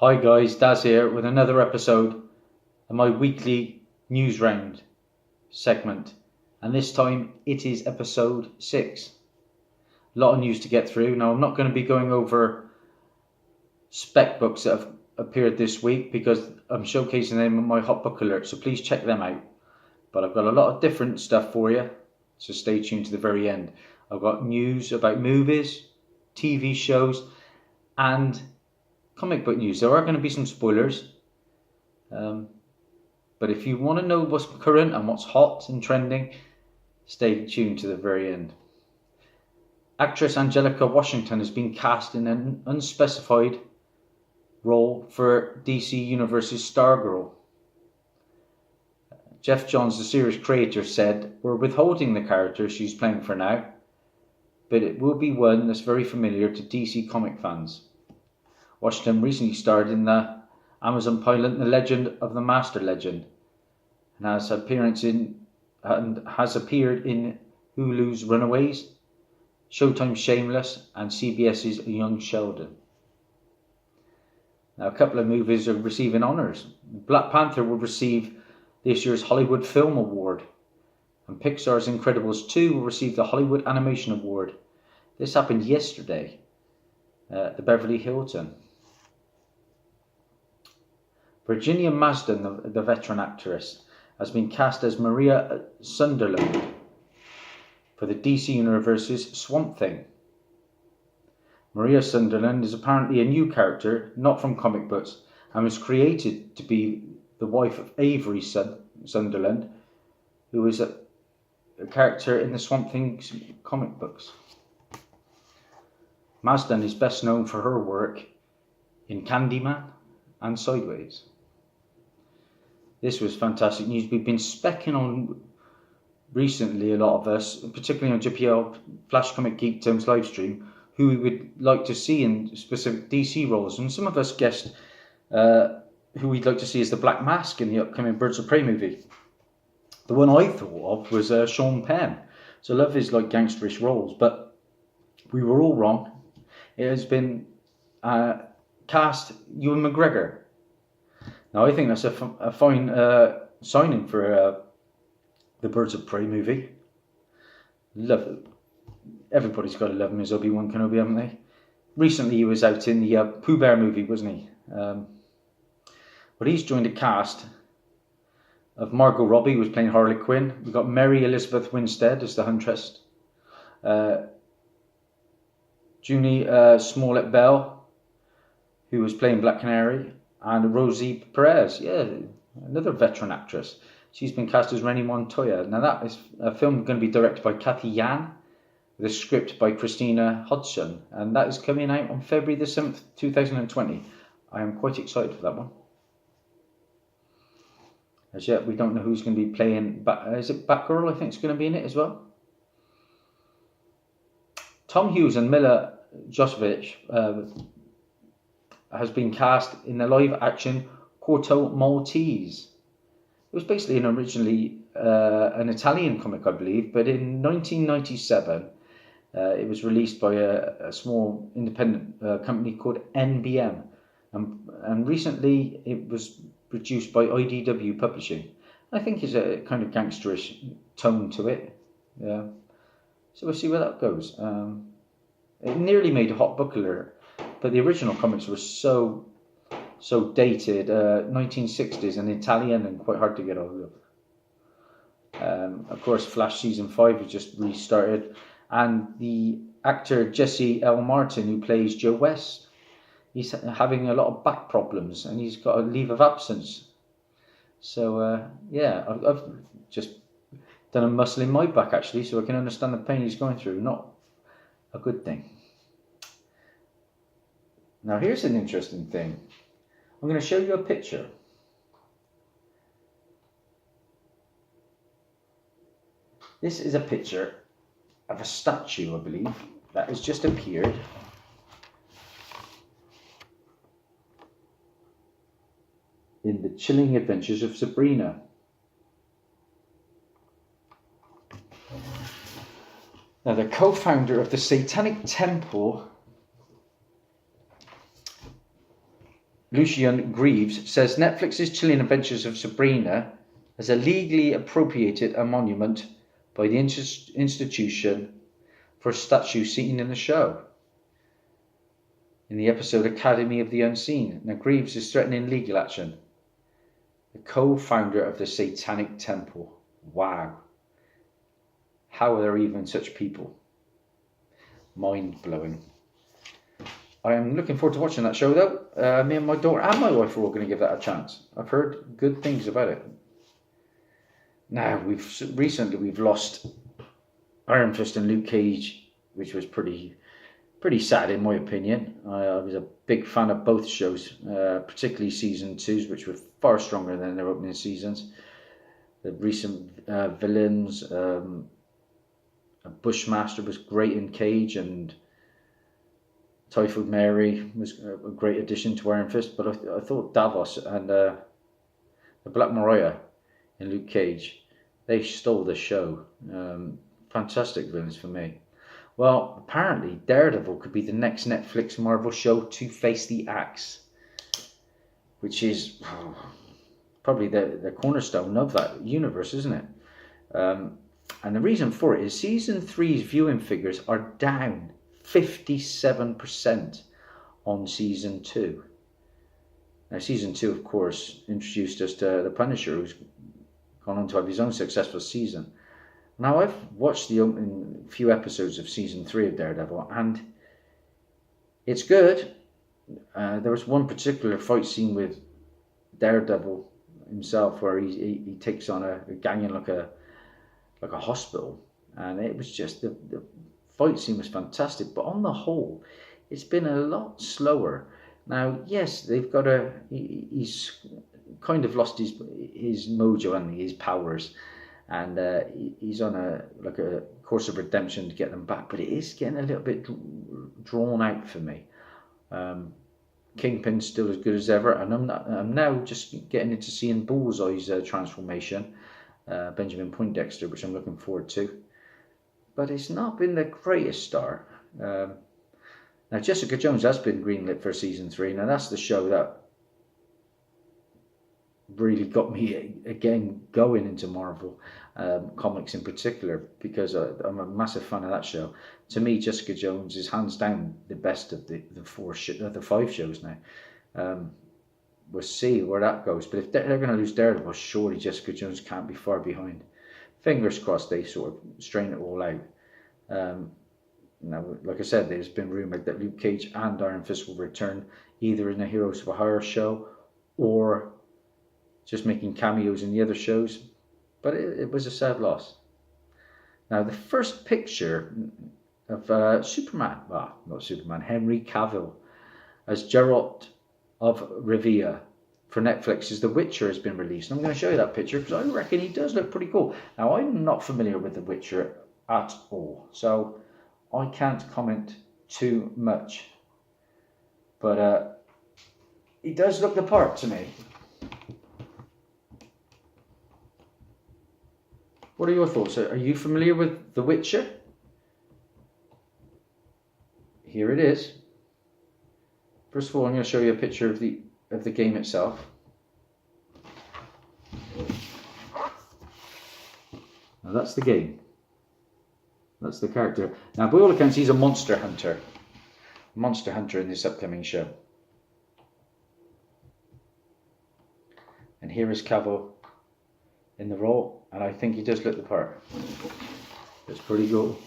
Hi guys, Daz here with another episode of my weekly Newsround segment, and this time it is episode 6. A lot of news to get through. Now I'm not going to be going over spec books that have appeared this week because I'm showcasing them in my hot book alert, so please check them out. But I've got a lot of different stuff for you, so stay tuned to the very end. I've got news about movies, TV shows, and comic book news. There are going to be some spoilers, but if you want to know what's current and what's hot and trending, stay tuned to the very end. Actress Angelica Washington has been cast in an unspecified role for DC Universe's Stargirl. Jeff Johns, the series creator, said, "We're withholding the character she's playing for now, but it will be one that's very familiar to DC comic fans." Washington recently starred in the Amazon pilot The Legend of the Master Legend and has appeared in Hulu's Runaways, Showtime's Shameless, and CBS's Young Sheldon. Now, a couple of movies are receiving honours. Black Panther will receive this year's Hollywood Film Award, and Pixar's Incredibles 2 will receive the Hollywood Animation Award. This happened yesterday at the Beverly Hilton. Virginia Marsden, the veteran actress, has been cast as Maria Sunderland for the DC Universe's Swamp Thing. Maria Sunderland is apparently a new character, not from comic books, and was created to be the wife of Avery Sunderland, who is a character in the Swamp Thing comic books. Marsden is best known for her work in Candyman and Sideways. This was fantastic news. We've been specking on recently, a lot of us, particularly on JPL Flash Comic Geekdom's live stream, who we would like to see in specific DC roles. And some of us guessed who we'd like to see as the Black Mask in the upcoming Birds of Prey movie. The one I thought of was Sean Penn. So I love his gangsterish roles, but we were all wrong. It has been cast Ewan McGregor. Now, I think that's a fine signing for the Birds of Prey movie. Love it. Everybody's got to love him as Obi-Wan Kenobi, haven't they? Recently, he was out in the Pooh Bear movie, wasn't he? But he's joined a cast of Margot Robbie, who was playing Harley Quinn. We've got Mary Elizabeth Winstead as the Huntress. Junie Smollett-Bell, who was playing Black Canary. And Rosie Perez, another veteran actress. She's been cast as Rennie Montoya. Now that is a film going to be directed by Kathy Yan, with a script by Christina Hodgson, and that is coming out on February the 7th, 2020. I am quite excited for that one. As yet, we don't know who's going to be playing. Is it Batgirl? I think it's going to be in it as well. Tom Hughes and Mila Jovovich has been cast in the live-action Corto Maltese. It was basically originally an Italian comic, I believe, but in 1997, it was released by a small independent company called NBM, and recently it was produced by IDW Publishing. I think it's a kind of gangsterish tone to it. Yeah. So we'll see where that goes. It nearly made a hot book alert, but the original comics were so dated, 1960s and Italian, and quite hard to get hold of. Of course, Flash Season 5 has just restarted, and the actor Jesse L. Martin, who plays Joe West, he's having a lot of back problems, and he's got a leave of absence. So, I've just done a muscle in my back, actually, so I can understand the pain he's going through. Not a good thing. Now, here's an interesting thing. I'm going to show you a picture. This is a picture of a statue, I believe, that has just appeared in The Chilling Adventures of Sabrina. Now, the co-founder of the Satanic Temple Lucian Greaves says Netflix's Chilling Adventures of Sabrina has illegally appropriated a monument by the institution for a statue seen in the show. In the episode Academy of the Unseen, now Greaves is threatening legal action. The co-founder of the Satanic Temple. Wow. How are there even such people? Mind-blowing. I am looking forward to watching that show though. Me and my daughter and my wife are all going to give that a chance. I've heard good things about it. Now, we've lost Iron Fist and Luke Cage, which was pretty sad in my opinion. I was a big fan of both shows, particularly season 2s, which were far stronger than their opening seasons. The recent villains, Bushmaster was great in Cage, and Typhoid Mary was a great addition to Iron Fist, but I thought Davos and the Black Mariah in Luke Cage, they stole the show. Fantastic villains for me. Well, apparently Daredevil could be the next Netflix Marvel show to face the axe, which is probably the cornerstone of that universe, isn't it? And the reason for it is season 3's viewing figures are down 57% on season 2. Now, season 2, of course, introduced us to the Punisher, who's gone on to have his own successful season. Now, I've watched the opening few episodes of season 3 of Daredevil, and it's good. There was one particular fight scene with Daredevil himself where he takes on a gang in like a hospital, and it was just the fight scene was fantastic. But on the whole, it's been a lot slower. Now, yes, they've got he's kind of lost his mojo and his powers, and he's on a course of redemption to get them back. But it is getting a little bit drawn out for me. Kingpin's still as good as ever, and I'm now just getting into seeing Bullseye's transformation, Benjamin Poindexter, which I'm looking forward to. But it's not been the greatest start. Now, Jessica Jones has been greenlit for season 3. Now, that's the show that really got me again going into Marvel comics in particular, because I'm a massive fan of that show. To me, Jessica Jones is hands down the best of the 5 shows now. We'll see where that goes. But if they're going to lose Daredevil, surely Jessica Jones can't be far behind. Fingers crossed they sort of strain it all out. Now, like I said, there's been rumoured that Luke Cage and Iron Fist will return either in the Heroes for Hire show or just making cameos in the other shows. But it was a sad loss. Now, the first picture of Henry Cavill as Geralt of Rivia for Netflix is The Witcher has been released. And I'm going to show you that picture because I reckon he does look pretty cool. Now, I'm not familiar with The Witcher at all, so I can't comment too much. But he does look the part to me. What are your thoughts? Are you familiar with The Witcher? Here it is. First of all, I'm going to show you a picture of the game itself. Now that's the game. That's the character. Now, by all accounts, he's a monster hunter. Monster hunter in this upcoming show. And here is Cavill in the role, and I think he does look the part. It's pretty cool.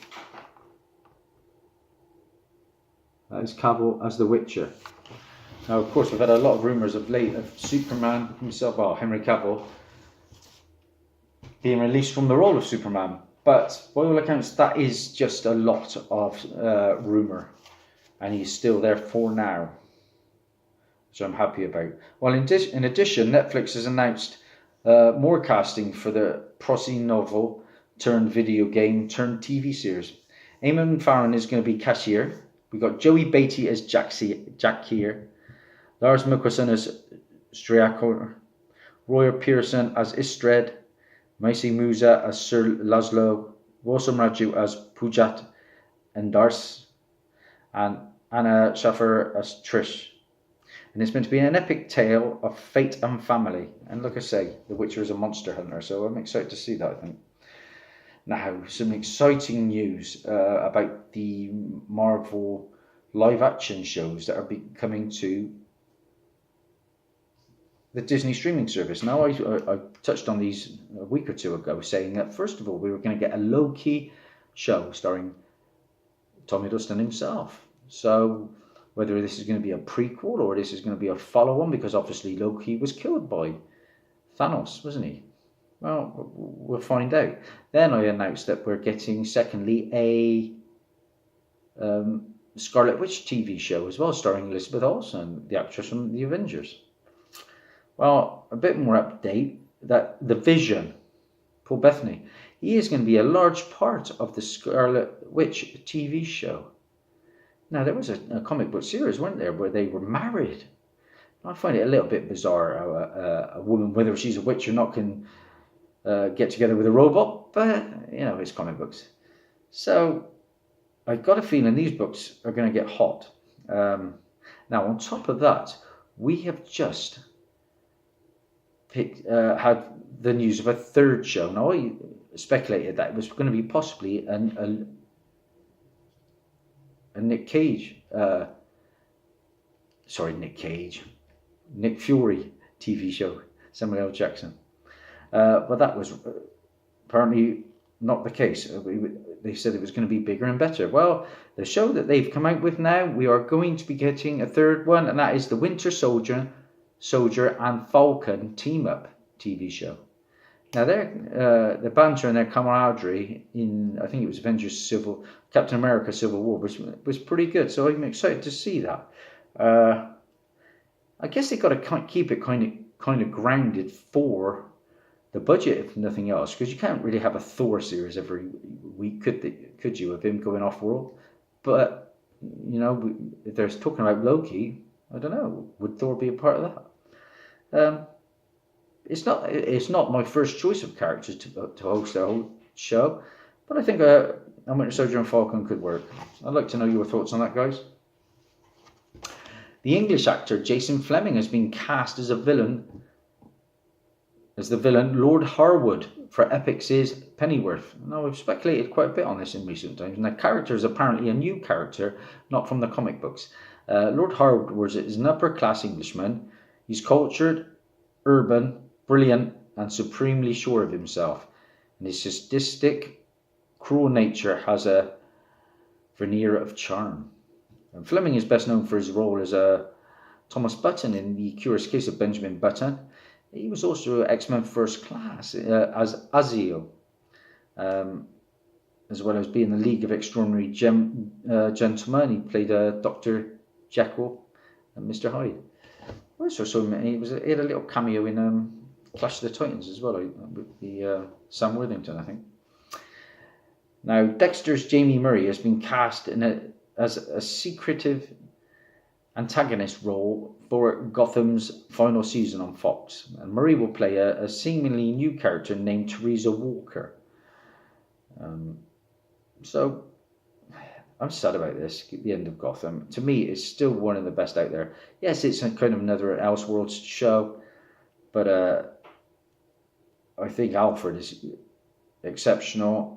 That is Cavill as the Witcher. Now, of course, we've had a lot of rumours of late of Superman himself, Henry Cavill, being released from the role of Superman. But by all accounts, that is just a lot of rumour, and he's still there for now, which I'm happy about. Well, in addition, Netflix has announced more casting for the prosy novel turned video game turned TV series. Eamon Farron is going to be Cashier. We've got Joey Beatty as Jack here, Lars Mikkelsen as Striakor, Roy Pearson as Istred, Macy Musa as Sir Laszlo, Wasam Raju as Pujat Endars, and Anna Schaffer as Trish. And it's meant to be an epic tale of fate and family. And like I say, The Witcher is a monster hunter, so I'm excited to see that, I think. Now, some exciting news about the Marvel live action shows that are coming to the Disney streaming service. Now, I touched on these a week or two ago, saying that first of all, we were going to get a Loki show starring Tom Hiddleston himself. So whether this is going to be a prequel or this is going to be a follow-on, because obviously Loki was killed by Thanos, wasn't he? Well, we'll find out. Then I announced that we're getting, secondly, a Scarlet Witch TV show as well, starring Elizabeth Olsen, the actress from The Avengers. Well, a bit more update, that the Vision, Paul Bettany, he is going to be a large part of the Scarlet Witch TV show. Now, there was a comic book series, weren't there, where they were married. I find it a little bit bizarre how a woman, whether she's a witch or not, can get together with a robot, but, it's comic books. So, I've got a feeling these books are going to get hot. Now, on top of that, we have just had the news of a third show. Now, I speculated that it was going to be possibly a Nick Fury TV show, Samuel L. Jackson. But that was apparently not the case. They said it was going to be bigger and better. Well, the show that they've come out with now, we are going to be getting a third one, and that is the Winter Soldier and Falcon team-up TV show. Now, the banter and their camaraderie in, I think it was Captain America Civil War was pretty good, so I'm excited to see that. I guess they've got to keep it kind of grounded for the budget, if nothing else, because you can't really have a Thor series every week, could you, of him going off-world? But, if they're talking about Loki, I don't know, would Thor be a part of that? It's not my first choice of characters to host their whole show, but I think a Winter Soldier and Falcon could work. I'd like to know your thoughts on that, guys. The English actor Jason Flemyng has been cast as the villain Lord Harwood for Epix's Pennyworth. Now, I've speculated quite a bit on this in recent times, and the character is apparently a new character, not from the comic books. Lord Harwood is an upper-class Englishman. He's cultured, urban, brilliant, and supremely sure of himself. And his sadistic, cruel nature has a veneer of charm. And Flemyng is best known for his role as Thomas Button in The Curious Case of Benjamin Button. He was also X-Men First Class as Azrael, as well as being the League of Extraordinary Gentlemen. He played Dr. Jekyll and Mr. Hyde. He had a little cameo in Clash of the Titans as well, with the Sam Worthington, I think. Now, Dexter's Jamie Murray has been cast as a secretive antagonist role for Gotham's final season on Fox. And Murray will play a seemingly new character named Teresa Walker. So, I'm sad about this, the end of Gotham. To me, it's still one of the best out there. Yes, it's a kind of another Elseworlds show, but I think Alfred is exceptional.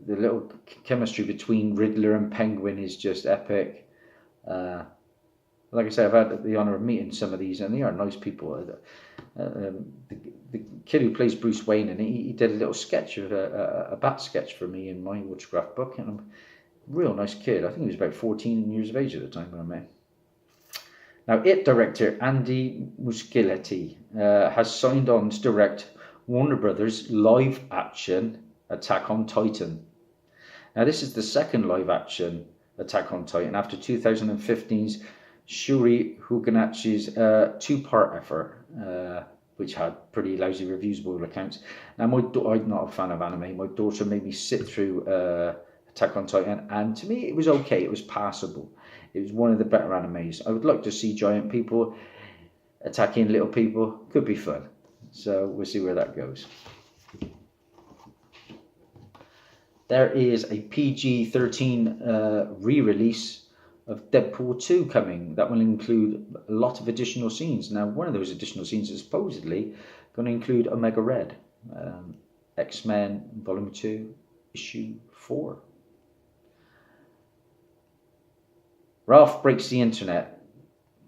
The little chemistry between Riddler and Penguin is just epic. Like I said, I've had the honour of meeting some of these, and they are nice people. The kid who plays Bruce Wayne, and he did a little sketch of a bat sketch for me in my autograph book, and I'm a real nice kid. I think he was about 14 years of age at the time when I met him. Now, IT director Andy Muschietti has signed on to direct Warner Brothers' live-action Attack on Titan. Now, this is the second live-action Attack on Titan after 2015's Shuri Huganachi's two-part effort, which had pretty lousy reviews by all accounts. Now, I'm not a fan of anime. My daughter made me sit through Attack on Titan, and to me, it was okay. It was passable. It was one of the better animes. I would like to see giant people attacking little people. Could be fun. So we'll see where that goes. There is a PG-13 re-release of Deadpool 2 coming that will include a lot of additional scenes. Now, one of those additional scenes is supposedly going to include Omega Red, X-Men Volume 2, Issue 4. Ralph Breaks the Internet.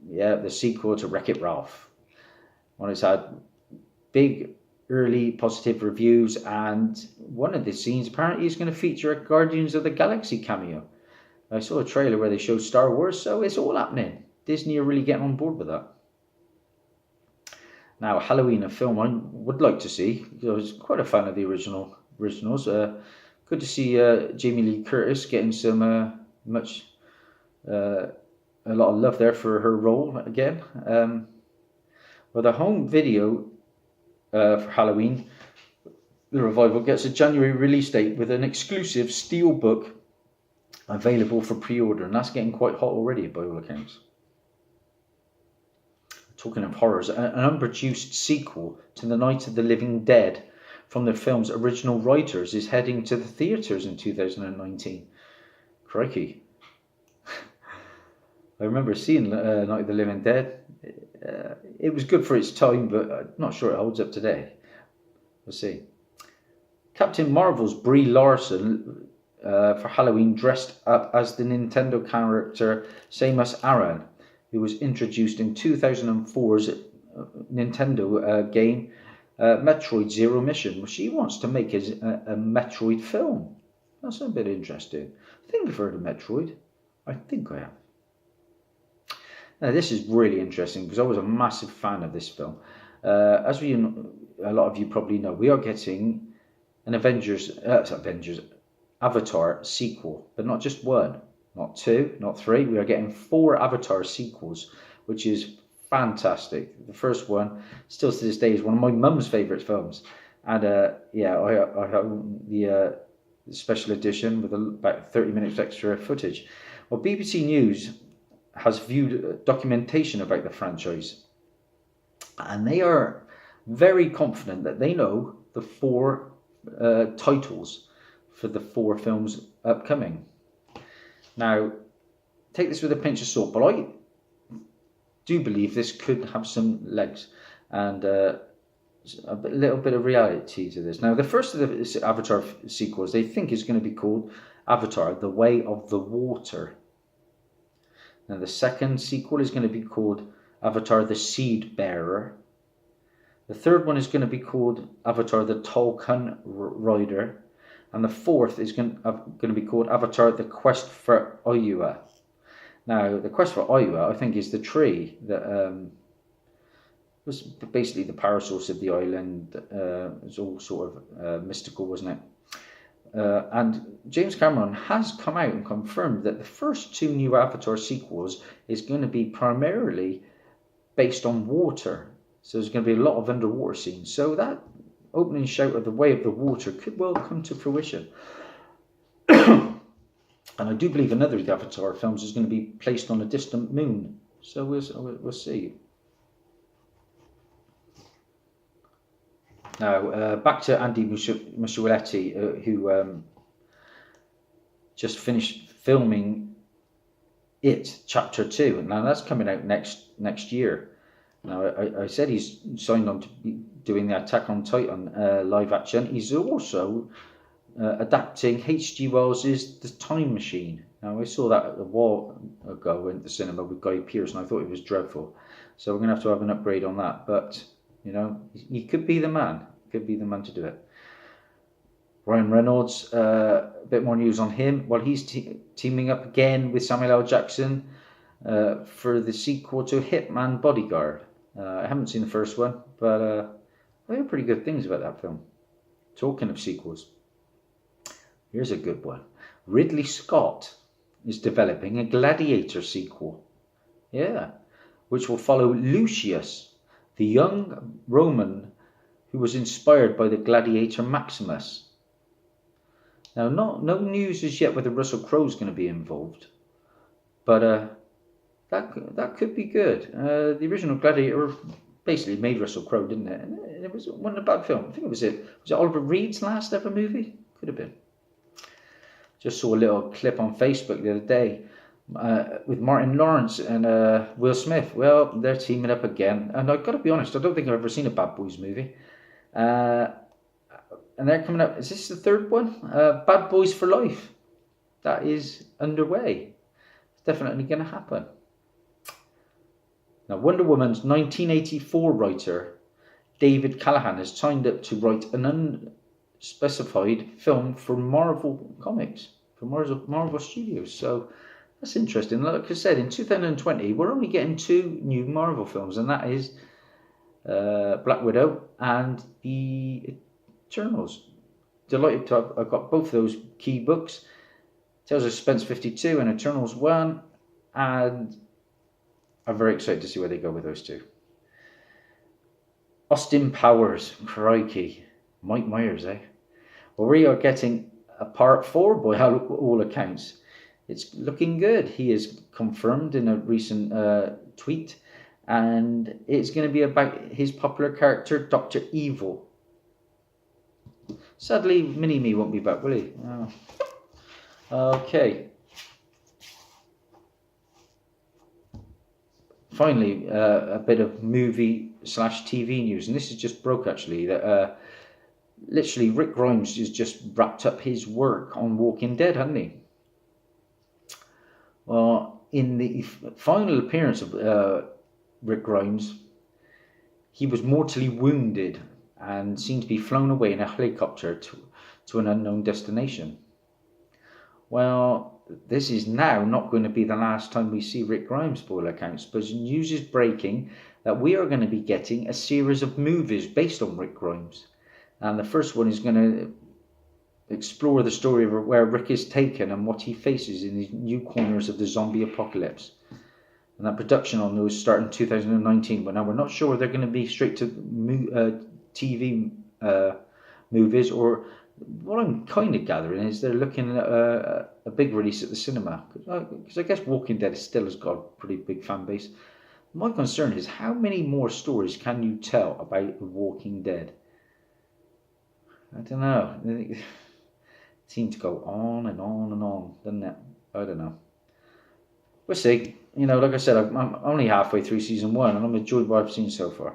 Yeah, the sequel to Wreck-It Ralph. One has had big early positive reviews, and one of the scenes apparently is going to feature a Guardians of the Galaxy cameo. I saw a trailer where they showed Star Wars, so it's all happening. Disney are really getting on board with that. Now, Halloween, a film I would like to see, because I was quite a fan of the originals. Good to see Jamie Lee Curtis getting some a lot of love there for her role again. Well, the home video for Halloween, the revival, gets a January release date with an exclusive steelbook available for pre-order, and that's getting quite hot already by all accounts. Talking of horrors, an unproduced sequel to The Night of the Living Dead from the film's original writers is heading to the theatres in 2019. Crikey. I remember seeing Night of the Living Dead. It was good for its time, but I'm not sure it holds up today. We'll see. Captain Marvel's Brie Larson for Halloween dressed up as the Nintendo character Samus Aran, who was introduced in 2004's Nintendo game Metroid Zero Mission. She wants to make a Metroid film. That's a bit interesting. I think I've heard of Metroid. I think I have. Now, this is really interesting because I was a massive fan of this film. As a lot of you probably know, we are getting an Avatar sequel, but not just one, not two, not three. We are getting 4 Avatar sequels, which is fantastic. The first one, still to this day, is one of my mum's favourite films, and I have the special edition with about 30 minutes extra footage. Well, BBC News has viewed documentation about the franchise, and they are very confident that they know the 4 titles for the 4 films upcoming. Now, take this with a pinch of salt, but I do believe this could have some legs and a little bit of reality to this. Now, the first of the Avatar sequels they think is going to be called Avatar: The Way of the Water. Now, the second sequel is going to be called Avatar: The Seed Bearer. The third one is going to be called Avatar: The Tulkun Rider. And the fourth is going to be called Avatar: The Quest for Oyua. Now, the Quest for Oyua, I think, is the tree that was basically the power source of the island. It was all sort of mystical, wasn't it? And James Cameron has come out and confirmed that the first 2 new Avatar sequels is going to be primarily based on water. So there's going to be a lot of underwater scenes. So that opening shout of The Way of the Water could well come to fruition. And I do believe another of the Avatar films is going to be placed on a distant moon. So we'll see. Now, back to Andy Muschietti, who just finished filming It Chapter 2. Now, that's coming out next year. Now, I said he's signed on to be doing the Attack on Titan live action. He's also adapting H.G. Wells's The Time Machine. Now, I saw that a while ago in the cinema with Guy Pearce, and I thought it was dreadful. So we're going to have an upgrade on that. But, you know, he could be the man. Could be the man to do it. Ryan Reynolds, a bit more news on him. Well, he's teaming up again with Samuel L. Jackson for the sequel to Hitman Bodyguard. I haven't seen the first one, but I heard pretty good things about that film. Talking of sequels, here's a good one. Ridley Scott is developing a Gladiator sequel. Yeah, which will follow Lucius, the young Roman who was inspired by the gladiator Maximus. Now, no news as yet whether Russell Crowe's going to be involved, but that could be good. The original Gladiator basically made Russell Crowe, didn't it? And it wasn't a bad film. I think was it Oliver Reed's last ever movie? Could have been. Just saw a little clip on Facebook the other day. with Martin Lawrence and Will Smith. Well, they're teaming up again. And I've got to be honest, I don't think I've ever seen a Bad Boys movie. And they're coming up. Is this the third one? Bad Boys for Life. That is underway. It's definitely going to happen. Now, Wonder Woman's 1984 writer, David Callahan, has signed up to write an unspecified film for Marvel Comics, for Marvel Studios. So that's interesting. Like I said, in 2020, we're only getting 2 new Marvel films, and that is Black Widow and the Eternals. Delighted to have, I've got both those key books, Tales of Suspense 52 and Eternals 1, and I'm very excited to see where they go with those 2. Austin Powers, crikey, Mike Myers, eh? Well, we are getting a part 4 by all accounts. It's looking good. He is confirmed in a recent tweet, and it's going to be about his popular character, Dr. Evil. Sadly, Mini-Me won't be back, will he? Oh. Okay. Finally, a bit of movie/TV news, and this is just broke actually, that literally Rick Grimes has just wrapped up his work on Walking Dead, hasn't he? Well, in the final appearance of Rick Grimes, he was mortally wounded and seen to be flown away in a helicopter to an unknown destination. Well, this is now not going to be the last time we see Rick Grimes, by all accounts, but news is breaking that we are going to be getting a series of movies based on Rick Grimes. And the first one is going to explore the story of where Rick is taken and what he faces in these new corners of the zombie apocalypse. And that production on those start in 2019, but now we're not sure they're going to be straight to TV movies, or what I'm kind of gathering is they're looking at a big release at the cinema, because I guess Walking Dead still has got a pretty big fan base. My concern is, how many more stories can you tell about The Walking Dead? I don't know. It seems to go on and on and on, doesn't it? I don't know. We'll see. You know, like I said, I'm only halfway through season 1, and I'm enjoying what I've seen so far.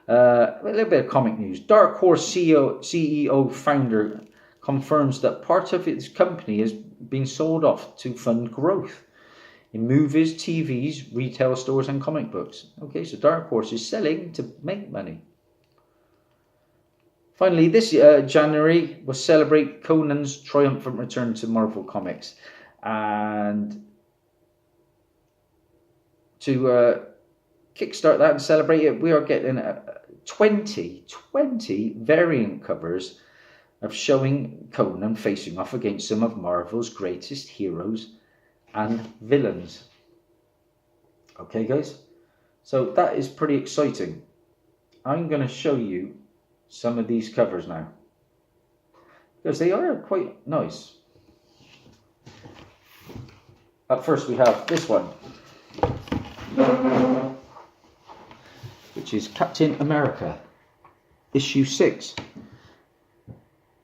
A little bit of comic news. Dark Horse CEO founder confirms that part of its company is being sold off to fund growth in movies, TVs, retail stores and comic books. Okay, so Dark Horse is selling to make money. Finally, this January, we'll celebrate Conan's triumphant return to Marvel Comics. And to kickstart that and celebrate it, we are getting 20 variant covers of showing Conan facing off against some of Marvel's greatest heroes and villains. Okay, guys, so that is pretty exciting. I'm going to show you some of these covers now, because they are quite nice. Up first we have this one, which is Captain America, issue 6.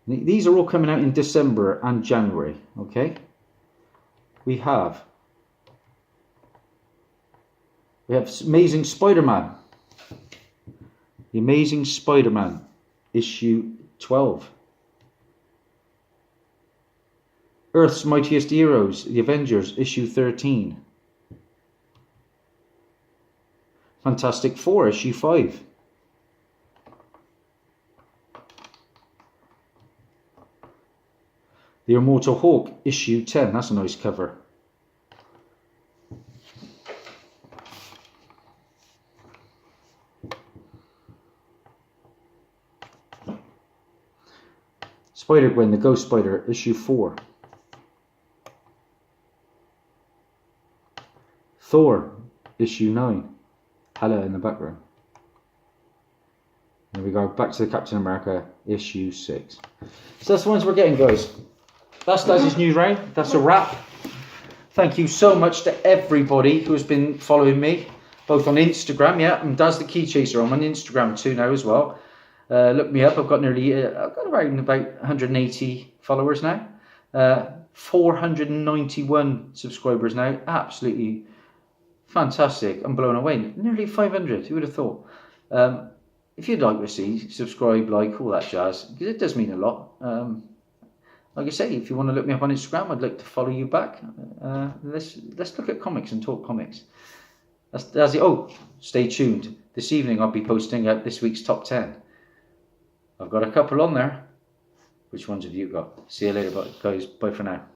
These are all coming out in December and January, okay? We have Amazing Spider-Man. The Amazing Spider-Man, issue 12. Earth's Mightiest Heroes, The Avengers, issue 13. Fantastic Four, issue 5. The Immortal Hulk, issue 10. That's a nice cover. Spider-Gwen, the Ghost Spider, issue 4. Thor, issue 9. Hela in the background. There we go, back to the Captain America, issue 6. So that's the ones we're getting, guys. That's Dazzie's news round. That's a wrap. Thank you so much to everybody who has been following me, both on Instagram, yeah, I'm Daz the Key Chaser. I'm on Instagram too now as well. Look me up. I've got around about 180 followers now. 491 subscribers now. Absolutely fantastic. I'm blown away. Nearly 500. Who would have thought? If you'd like to see, subscribe, like, all that jazz, because it does mean a lot. Like I say, if you want to look me up on Instagram, I'd like to follow you back. Let's look at comics and talk comics. That's it. Oh, stay tuned. This evening I'll be posting out this week's top 10. I've got a couple on there. Which ones have you got? See you later, guys. Bye for now.